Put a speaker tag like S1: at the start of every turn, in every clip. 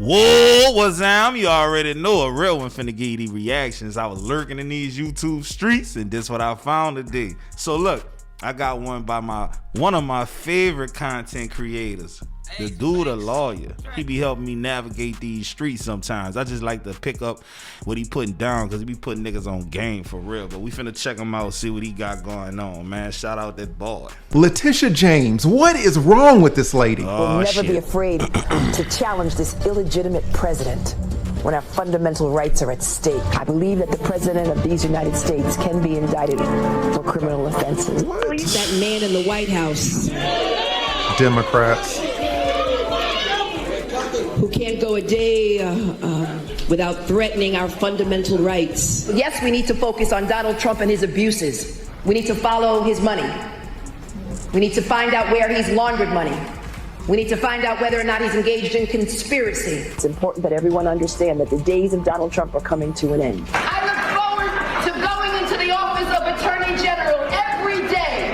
S1: Whoa, what's up? You already know a real one finna give you these reactions. I was lurking in these YouTube streets, and this what I found today. So look, I got one by one of my favorite content creators. The dude a lawyer. He be helping me navigate these streets sometimes. I just like to pick up what he putting down because he be putting niggas on game for real. But we finna check him out, see what he got going on, man. Shout out that boy.
S2: Letitia James, what is wrong with this lady?
S3: We'll never be afraid to challenge this illegitimate president when our fundamental rights are at stake. I believe that the president of these United States can be indicted for criminal offenses.
S2: What?
S4: That man in the White House.
S2: Democrats.
S4: Who can't go a day without threatening our fundamental rights.
S3: Yes, we need to focus on Donald Trump and his abuses. We need to follow his money. We need to find out where he's laundered money. We need to find out whether or not he's engaged in conspiracy. It's important that everyone understand that the days of Donald Trump are coming to an end.
S5: I look forward to going into the office of Attorney General every day,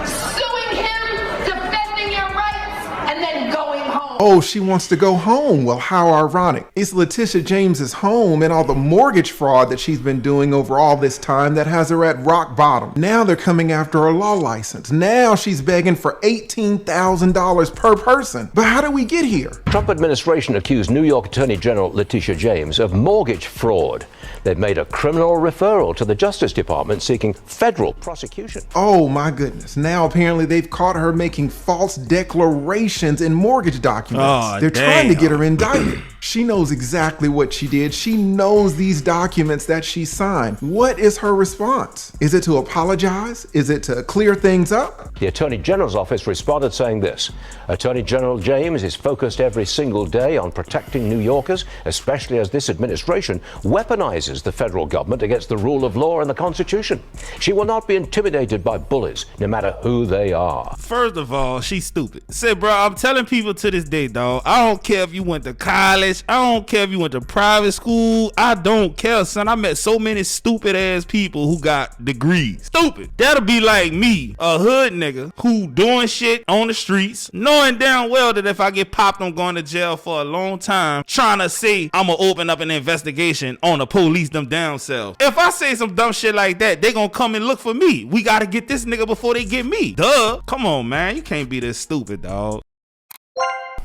S5: suing him, defending your rights, and then going home.
S2: Oh, she wants to go home. Well, how ironic. It's Letitia James's home and all the mortgage fraud that she's been doing over all this time that has her at rock bottom. Now they're coming after her law license. Now she's begging for $18,000 per person. But how did we get here?
S6: Trump administration accused New York Attorney General Letitia James of mortgage fraud. They've made a criminal referral to the Justice Department seeking federal prosecution.
S2: Oh my goodness. Now apparently they've caught her making false declarations in mortgage documents. They're trying to get her indicted. She knows exactly what she did. She knows these documents that she signed. What is her response? Is it to apologize? Is it to clear things up?
S6: The Attorney General's office responded saying this: Attorney General James is focused every single day on protecting New Yorkers, especially as this administration weaponizes the federal government against the rule of law and the Constitution. She will not be intimidated by bullies, no matter who they are.
S1: First of all, she's stupid. Say, bro, I'm telling people to this day, dog, I don't care if you went to college. I don't care if you went to private school. I don't care, son. I met so many stupid ass people who got degrees. Stupid. That'll be like me, a hood nigga who doing shit on the streets, knowing damn well that if I get popped, I'm going to jail for a long time, trying to say I'm gonna open up an investigation on the police them damn selves. If I say some dumb shit like that, they gonna come and look for me. We gotta get this nigga before they get me. Duh. Come on, man. You can't be this stupid, dog.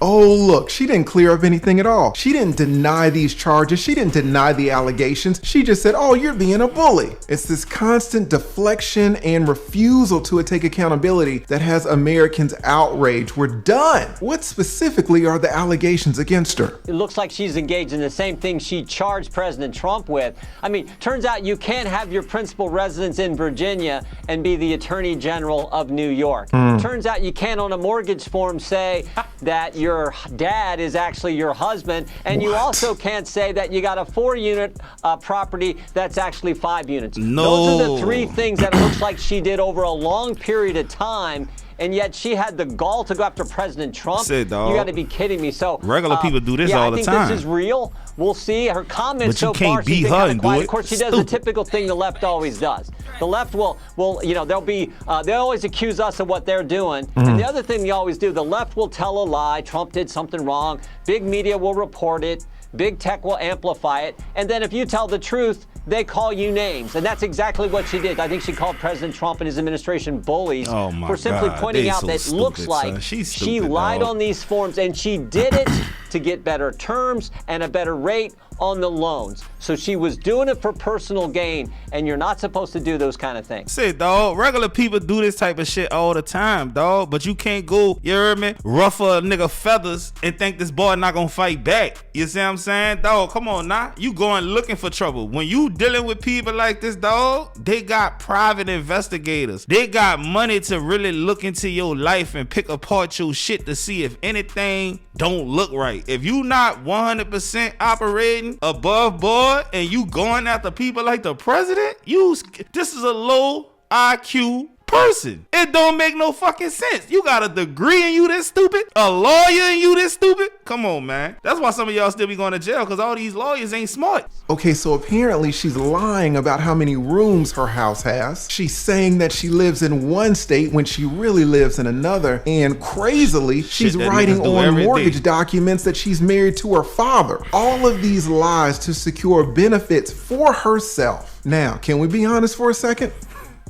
S2: Oh, look, she didn't clear up anything at all. She didn't deny these charges. She didn't deny the allegations. She just said, oh, you're being a bully. It's this constant deflection and refusal to take accountability that has Americans outraged. We're done. What specifically are the allegations against her?
S7: It looks like she's engaged in the same thing she charged President Trump with. I mean, turns out you can't have your principal residence in Virginia and be the Attorney General of New York. Turns out you can't on a mortgage form say that your dad is actually your husband, and you also can't say that you got a 4-unit property that's actually 5 units.
S1: No.
S7: Those are the 3 things that it looks like she did over a long period of time, and yet she had the gall to go after President Trump.
S1: Say, dog.
S7: You got to be kidding me. So
S1: regular people do this all the time.
S7: I think this is real. We'll see. Her comments so far, she's been kind of quiet. Of course, she does the typical thing the left always does. The left will you know, they always accuse us of what they're doing. And the other thing they always do, the left will tell a lie. Trump did something wrong. Big media will report it. Big tech will amplify it. And then if you tell the truth, they call you names. And that's exactly what she did. I think she called President Trump and his administration bullies for simply pointing out that it looks like she lied on these forms, and she did it to get better terms and a better rate on the loans. So she was doing it for personal gain, and you're not supposed to do those kind of things.
S1: Say, dog, regular people do this type of shit all the time, dog, but you can't go, you heard me, ruffle a nigga feathers and think this boy not gonna fight back. You see what I'm saying? Dog, come on now. You going looking for trouble. When you dealing with people like this, dog, they got private investigators. They got money to really look into your life and pick apart your shit to see if anything don't look right. If you not 100% operating above board and you going after people like the president, this is a low IQ person. It don't make no fucking sense. You got a degree and you this stupid? A lawyer and you this stupid? Come on, man. That's why some of y'all still be going to jail, because all these lawyers ain't smart.
S2: Okay, so apparently she's lying about how many rooms her house has. She's saying that she lives in one state when she really lives in another. And crazily, she's writing on mortgage documents that she's married to her father. All of these lies to secure benefits for herself. Now, can we be honest for a second?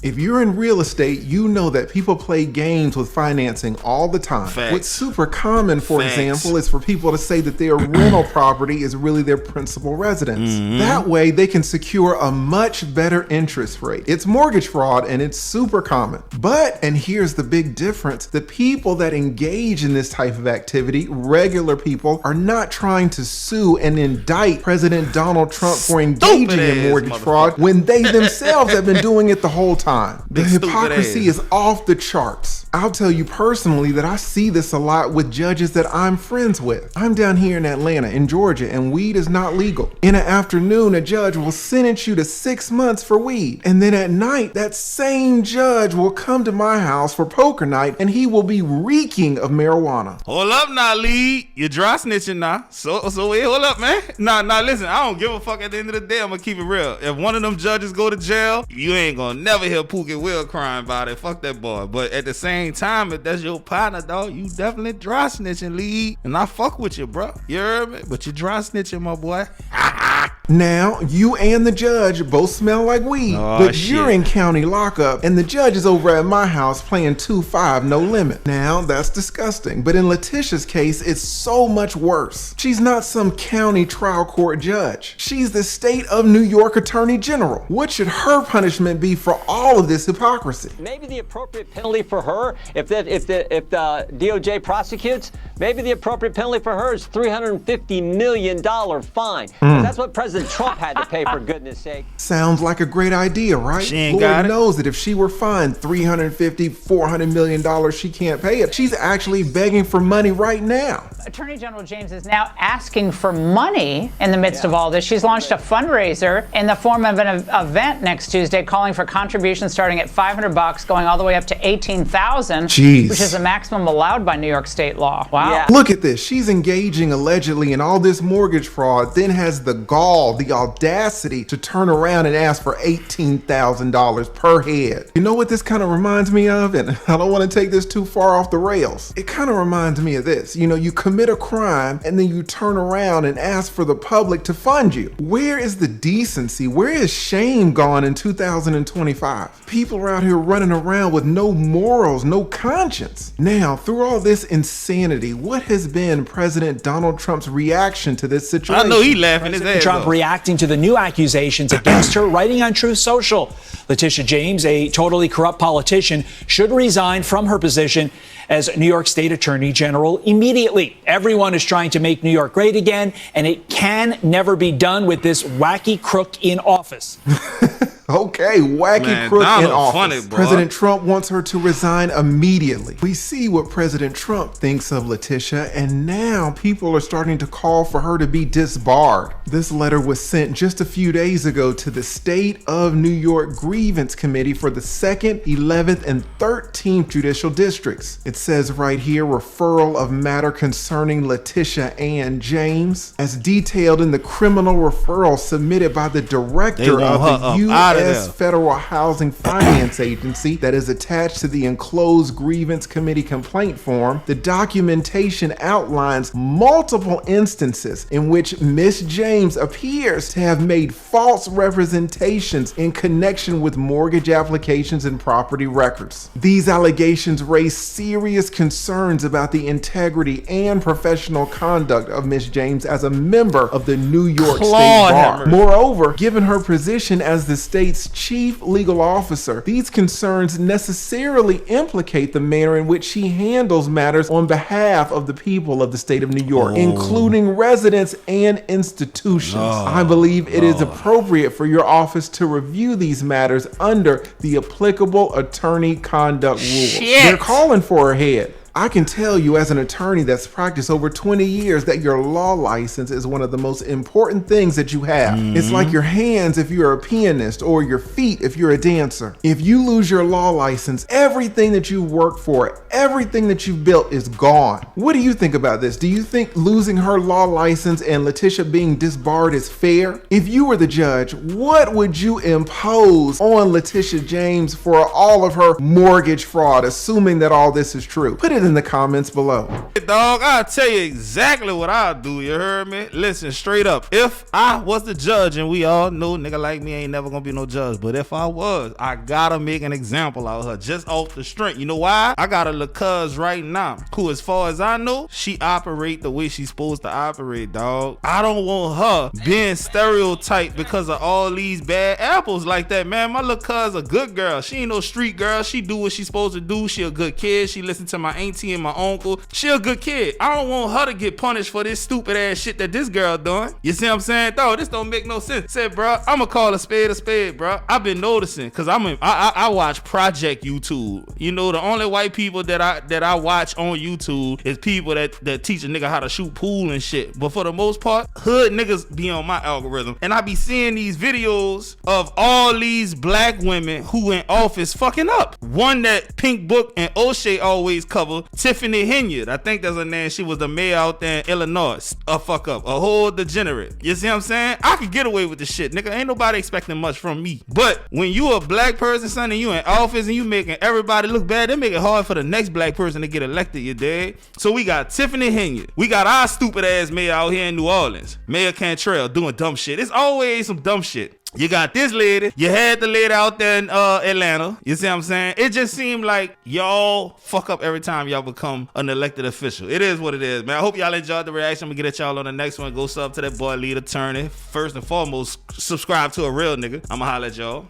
S2: If you're in real estate, you know that people play games with financing all the time.
S1: Facts.
S2: What's super common, for example, is for people to say that their rental property is really their principal residence. That way, they can secure a much better interest rate. It's mortgage fraud, and it's super common. But, and here's the big difference, the people that engage in this type of activity, regular people, are not trying to sue and indict President Donald Trump for engaging in mortgage fraud when they themselves have been doing it the whole time. The hypocrisy is off the charts. I'll tell you personally that I see this a lot with judges that I'm friends with. I'm down here in Atlanta, in Georgia, and weed is not legal. In an afternoon, a judge will sentence you to 6 months for weed. And then at night, that same judge will come to my house for poker night, and he will be reeking of marijuana.
S1: Hold up now, Lee. You dry snitching now. So wait, hold up, man. Nah, listen, I don't give a fuck at the end of the day. I'm gonna keep it real. If one of them judges go to jail, you ain't gonna never hear Pookie Will crying about it. Fuck that boy. But at the same time, if that's your partner, dog, you definitely dry snitching, Lee. And I fuck with you, bro. You heard me? But you dry snitching, my boy.
S2: Now, you and the judge both smell like weed, but you're in county lockup, and the judge is over at my house playing 2-5 no limit. Now, that's disgusting, but in Letitia's case, it's so much worse. She's not some county trial court judge. She's the state of New York Attorney General. What should her punishment be for all of this hypocrisy?
S7: Maybe the appropriate penalty for her, if the DOJ prosecutes, maybe the appropriate penalty for her is $350 million fine. That's what President Trump had to pay, for goodness sake.
S2: Sounds like a great idea, right?
S1: She ain't got it.
S2: Lord knows that if she were fined $350, $400 million, she can't pay it. She's actually begging for money right now.
S8: Attorney General James is now asking for money in the midst of all this. She's launched a fundraiser in the form of an event next Tuesday calling for contributions starting at $500, going all the way up to $18,000, which is the maximum allowed by New York state law. Wow.
S2: Yeah. Look at this. She's engaging allegedly in all this mortgage fraud, then has the gall, the audacity to turn around and ask for $18,000 per head. You know what this kind of reminds me of? And I don't want to take this too far off the rails. It kind of reminds me of this. You know, you commit a crime and then you turn around and ask for the public to fund you. Where is the decency? Where is shame gone in 2025? People are out here running around with no morals, no conscience. Now, through all this insanity, what has been President Donald Trump's reaction to this situation?
S1: I know he laughing his ass
S9: Trump
S1: off.
S9: Reacting to the new accusations against her, writing on Truth Social. Letitia James, a totally corrupt politician, should resign from her position as New York State Attorney General immediately. Everyone is trying to make New York great again, and it can never be done with this wacky crook in office.
S2: Okay, wacky crook in office. President Trump wants her to resign immediately. We see what President Trump thinks of Letitia, and now people are starting to call for her to be disbarred. This letter was sent just a few days ago to the State of New York Grievance Committee for the 2nd, 11th, and 13th Judicial Districts. It says right here, referral of matter concerning Letitia Ann James, as detailed in the criminal referral submitted by the director of the U.S. Federal Housing Finance Agency that is attached to the enclosed Grievance Committee complaint form. The documentation outlines multiple instances in which Miss James appears to have made false representations in connection with mortgage applications and property records. These allegations raise serious concerns about the integrity and professional conduct of Miss James as a member of the New York State Bar. Moreover, given her position as the state's chief legal officer, these concerns necessarily implicate the manner in which she handles matters on behalf of the people of the state of New York, including residents and institutions. I believe it is appropriate for your office to review these matters under the applicable attorney conduct rules. They're calling for her head. I can tell you as an attorney that's practiced over 20 years that your law license is one of the most important things that you have. It's like your hands if you're a pianist or your feet if you're a dancer. If you lose your law license, everything that you worked for, everything that you've built is gone. What do you think about this? Do you think losing her law license and Letitia being disbarred is fair? If you were the judge, what would you impose on Letitia James for all of her mortgage fraud, assuming that all this is true? Put it in the comments below.
S1: Hey, dog, I'll tell you exactly what I'll do, you heard me? Listen, straight up, if I was the judge, and we all know nigga like me ain't never gonna be no judge, but if I was, I gotta make an example out of her just off the strength. You know why? I got a little cuz right now who, as far as I know, she operate the way she's supposed to operate, dog. I don't want her being stereotyped because of all these bad apples like that, man. My little cuz a good girl. She ain't no street girl. She do what she's supposed to do. She a good kid. She listen to my auntie and my uncle. She a good kid. I don't want her to get punished for this stupid ass shit that this girl doing. You see what I'm saying? Dog, this don't make no sense. Said, bro, I'ma call a spade, bro. I've been noticing because I watch Project YouTube. You know, the only white people that I watch on YouTube is people that teach a nigga how to shoot pool and shit. But for the most part, hood niggas be on my algorithm, and I be seeing these videos of all these black women who in office fucking up. One that Pink Book and O'Shea always cover, Tiffany Henyard. I think that's her name. She was the mayor out there in Illinois. A fuck up, a whole degenerate. You see what I'm saying? I could get away with this shit, nigga. Ain't nobody expecting much from me. But when you a black person, son, and you in office and you making everybody look bad, they make it hard for the next black person to get elected, you dig? So we got Tiffany Henyard. We got our stupid ass mayor out here in New Orleans, Mayor Cantrell, doing dumb shit. It's always some dumb shit. You got this lady. You had the lady out there in Atlanta. You see what I'm saying? It just seemed like y'all fuck up every time y'all become an elected official. It is what it is, man. I hope y'all enjoyed the reaction. I'm gonna get at y'all on the next one. Go sub to that boy Lead Attorney. First and foremost, subscribe to a real nigga. I'ma holler at y'all.